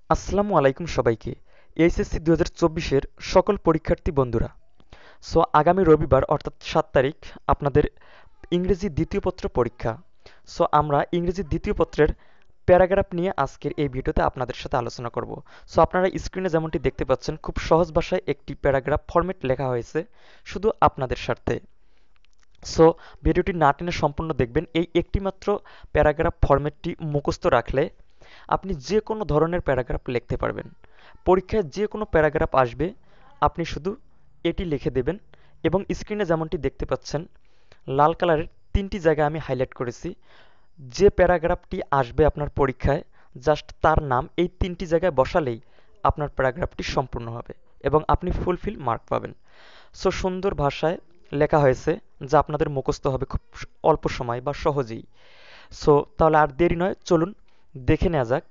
আসসালামু আলাইকুম সবাইকে। এইচএসসি 2024 এর সকল পরীক্ষার্থী বন্ধুরা। আগামী রবিবার অর্থাৎ 7 তারিখ আপনাদের ইংরেজি দ্বিতীয় পত্র পরীক্ষা। আমরা ইংরেজি দ্বিতীয় পত্রের প্যারাগ্রাফ নিয়ে আজকের এই ভিডিওতে আপনাদের সাথে আলোচনা করব। আপনারা স্ক্রিনে যেমনটি দেখতে পাচ্ছেন খুব সহজ ভাষায় একটি প্যারাগ্রাফ ফরম্যাট লেখা হয়েছে শুধু আপনাদের স্বার্থে। ভিডিওটি না টেনে সম্পূর্ণ দেখবেন। এই একটি মাত্র প্যারাগ্রাফ ফরম্যাটটি মুখস্থ রাখলে আপনি যে কোনো ধরনের প্যারাগ্রাফ লিখতে পারবেন। পরীক্ষায় যে কোনো প্যারাগ্রাফ আসবে আপনি শুধু এটি লিখে দেবেন এবং স্ক্রিনে যেমনটি দেখতে পাচ্ছেন লাল কালারের 3টি জায়গায় আমি হাইলাইট করেছি। যে প্যারাগ্রাফটি আসবে আপনার পরীক্ষায় জাস্ট তার নাম এই 3টি জায়গায় বসালেই আপনার প্যারাগ্রাফটি সম্পূর্ণ হবে এবং আপনি ফুলফিল মার্ক পাবেন। সুন্দর ভাষায় লেখা হয়েছে যা আপনাদের মুখস্থ হবে খুব অল্প সময় বা সহজেই। তাহলে আর দেরি নয়, চলুন দেখে নেওয়া যাক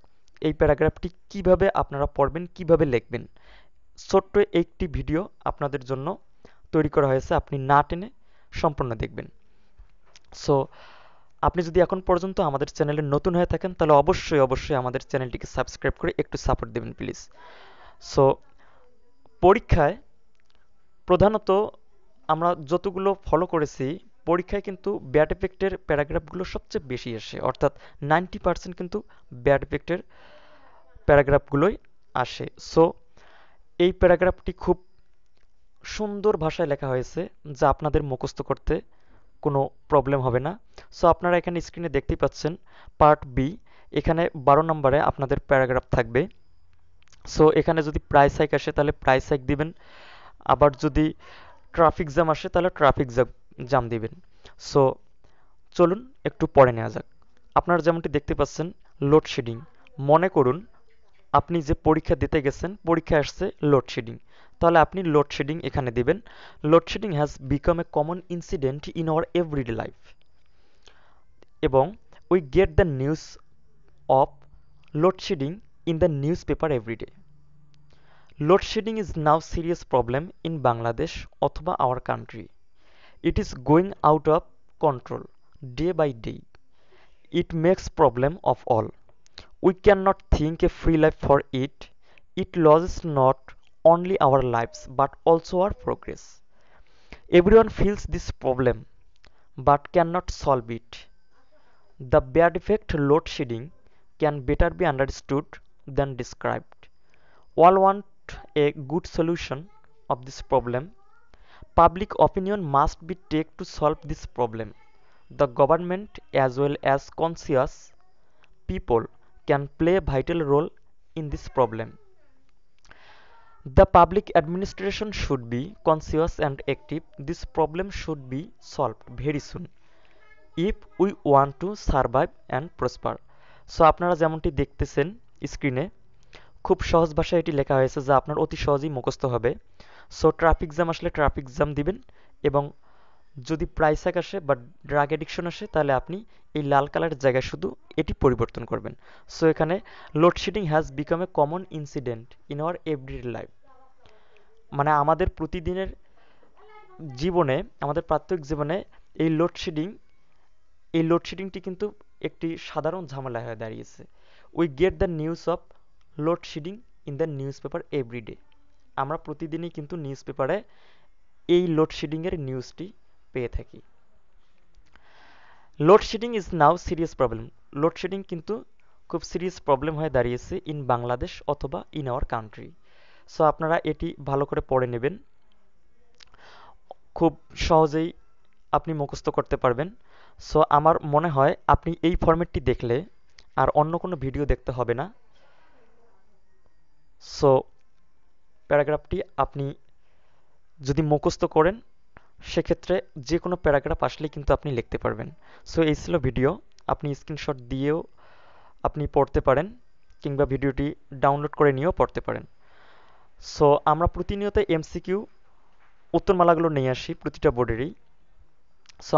এই প্যারাগ্রাফটি কিভাবে আপনারা পড়বেন, কিভাবে লিখবেন। ছোট্ট একটি ভিডিও আপনাদের জন্য তৈরি করা হয়েছে, আপনি না টেনে সম্পূর্ণ দেখবেন। আপনি যদি এখন পর্যন্ত আমাদের চ্যানেলে নতুন হয়ে থাকেন তাহলে অবশ্যই আমাদের চ্যানেলটিকে সাবস্ক্রাইব করে একটু সাপোর্ট দেবেন প্লিজ। পরীক্ষায় প্রধানত আমরা যতগুলো ফলো করেছি পরীক্ষায় কিন্তু ব্যাড এফেক্টের প্যারাগ্রাফগুলো সবচেয়ে বেশি আসে, অর্থাৎ 90% কিন্তু ব্যাড এফেক্টের প্যারাগ্রাফগুলোই আসে। এই প্যারাগ্রাফটি খুব সুন্দর ভাষায় লেখা হয়েছে যা আপনাদের মুখস্থ করতে কোনো প্রবলেম হবে না। আপনারা এখানে স্ক্রিনে দেখতেই পাচ্ছেন পার্ট বি, এখানে 12 নম্বরে আপনাদের প্যারাগ্রাফ থাকবে। এখানে যদি প্রাইস হাইক আসে তাহলে প্রাইস হাইক দিবেন, আবার যদি ট্রাফিক জ্যাম আসে তাহলে ট্রাফিক জ্যাম দিবেন। চলুন একটু পড়ে নেওয়া যাক। আপনারা যেমনটি দেখতে পাচ্ছেন লোডশেডিং। মনে করুন আপনি যে পরীক্ষা দিতে গেছেন, পরীক্ষা আসছে লোডশেডিং, তাহলে আপনি লোডশেডিং এখানে দিবেন। Load shedding has become a common incident in our everyday life এবং we get the news of load shedding in the newspaper everyday. Load shedding is now serious problem in Bangladesh অথবা our country. It is going out of control day by day. It makes problem of all. We cannot think a free life for it. It loses not only our lives but also our progress. Everyone feels this problem but cannot solve it. The bad effect load shedding can better be understood than described. All want a good solution of this problem. Public opinion must be taken to solve this problem. The government as well as conscious people can play a vital role in this problem. The public administration should be conscious and active. This problem should be solved very soon if we want to survive and prosper. আপনারা যেমনটি দেখতেছেন স্ক্রিনে খুব সহজ ভাষায় এটি লেখা হয়েছে যা আপনার অতি সহজেই মুখস্থ হবে। ট্রাফিক জ্যাম আসলে ট্রাফিক জ্যাম দিবেন এবং যদি প্রাইস হাইক আসে বা ড্রাগ এডিকশন আসে তাহলে আপনি এই লাল কালারের জায়গায় শুধু এটি পরিবর্তন করবেন। এখানে load shedding has become a common incident in our everyday life, মানে আমাদের প্রতিদিনের জীবনে, আমাদের প্রাত্যহিক জীবনে এই লোডশেডিংটি কিন্তু একটি সাধারণ ঝামেলা হয়ে দাঁড়িয়েছে। We get the news of load shedding in the newspaper every day. আমরা প্রতিদিনই কিন্তু নিউজ পেপারে এই লোডশেডিংয়ের নিউজটি পেয়ে থাকি। Load shedding is now serious problem. Load shedding কিন্তু খুব সিরিয়াস প্রবলেম হয়ে দাঁড়িয়েছে ইন বাংলাদেশ অথবা ইন আওয়ার কান্ট্রি। আপনারা এটি ভালো করে পড়ে নেবেন, খুব সহজেই আপনি মুখস্থ করতে পারবেন। আমার মনে হয় আপনি এই ফরম্যাটটি দেখলে আর অন্য কোনো ভিডিও দেখতে হবে না। প্যারাগ্রাফটি আপনি যদি মুখস্থ করেন সেক্ষেত্রে যে কোনো প্যারাগ্রাফ আসলে কিন্তু আপনি লিখতে পারবেন। এই ছিল ভিডিও। আপনি স্ক্রিনশট দিয়েও আপনি পড়তে পারেন কিংবা ভিডিওটি ডাউনলোড করে নিয়েও পড়তে পারেন। আমরা প্রতিনিয়ত এমসিকিউ উত্তরমালাগুলো নিয়ে আসি প্রতিটা বোর্ডেরই।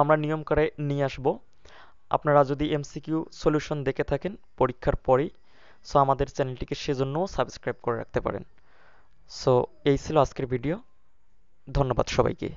আমরা নিয়ম করে নিয়ে আসব। আপনারা যদি এমসিকিউ সলিউশন দেখে থাকেন পরীক্ষার পরেই আমাদের চ্যানেলটিকে সেজন্যও সাবস্ক্রাইব করে রাখতে পারেন। এই ছিল আজকের ভিডিও। ধন্যবাদ সবাইকে।